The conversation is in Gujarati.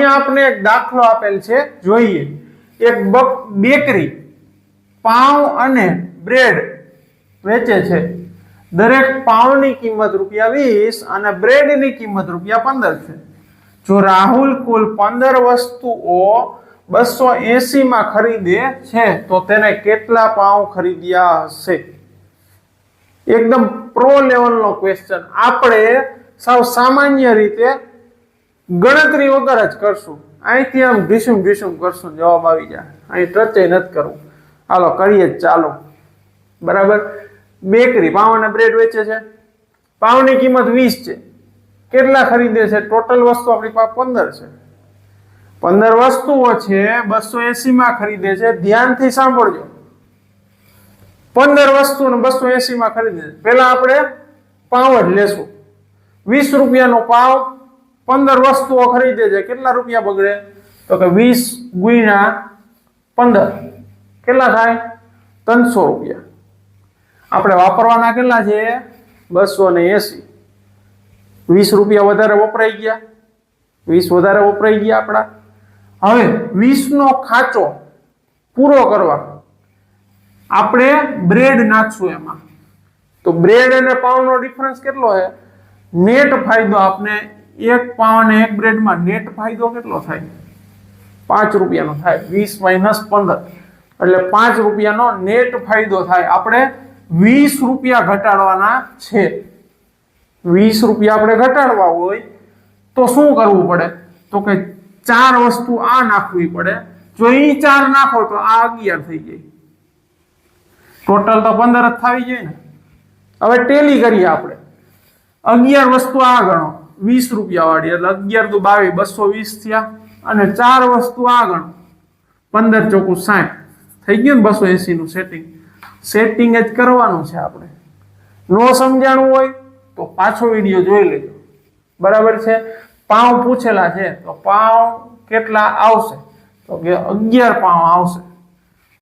आपने एक दाखलो आपेल छे जोईए। एक बेकरी पाव अने ब्रेड वेचे छे। दरेक पावनी किंमत ₹20 अने ब्रेडनी किंमत ₹15 छे। जो राहुल कुल 15 वस्तुओ 280 में खरीदे छे तो तेने केटला पाव खरीद्या हशे? एकदम प्रो लेवल नो क्वेश्चन। आपणे साव सामान्य रीते गणतरी वगर ज करशुं। અહીંથી આમ ઢીસુમ ઢીસુમ કરશું, જવાબ આવી જાય। અહીં ટચે નથી કરવું। હાલો કરીએ ચાલો। બરાબર। બેકરી પાવ અને બ્રેડ વેચે છે। પાવની કિંમત 20 છે। કેટલા ખરીદે છે? ટોટલ વસ્તુ આપણી પાસે 15 છે। 15 વસ્તુઓ છે, 280 માં ખરીદે છે। ધ્યાનથી સાંભળજો। 15 વસ્તુઓ 280 માં ખરીદે છે। પહેલા આપણે પાવ જ લેશું। 20 રૂપિયાનો પાવ 15 વસ્તુઓ ખરીદે છે। કેટલા રૂપિયા બગડે? તો કે 20 ગુણ્યા 15 કેટલા થાય? 300 રૂપિયા। આપણે વાપરવાના કેટલા છે? 280। 20 રૂપિયા વધારે વપરાઈ ગયા। 20 વધારે વપરાઈ ગયા આપણા। હવે 20 નો ખાચો પૂરો કરવા આપણે બ્રેડ નાખશું એમાં। તો બ્રેડ અને પાવનો ડિફરન્સ કેટલો છે? નેટ ફાયદો આપણે એક પાવ અને એક બ્રેડ માં નેટ ફાયદો કેટલો થાય? 5 રૂપિયાનો થાય। 20 - 15 એટલે 5 રૂપિયાનો નેટ ફાયદો થાય। આપણે 20 રૂપિયા ઘટાડવાના છે। 20 રૂપિયા આપણે ઘટાડવા હોય તો શું કરવું પડે? તો કે 4 વસ્તુ આ નાખવી પડે। જો એ 4 નાખો તો આ 11 થઈ જાય। ટોટલ તો 15 જ થાવી જોઈએ ને। હવે ટેલી કરીએ આપણે। 11 વસ્તુ આ ગણો 20 રૂપિયા વાળી એટલે 11 દુ 22 220 થયા। અને 4 વસ્તુ આ ગણો 15 ચોકુ 60 થઈ ગયું ને। 280 નું સેટિંગ જ કરવાનું છે આપણે। નો સમજાણું હોય તો પાછો વિડિયો જોઈ લેજો। બરાબર છે। પાવ પૂછેલા છે તો પાવ કેટલા આવશે? તો કે 11 પાવ આવશે।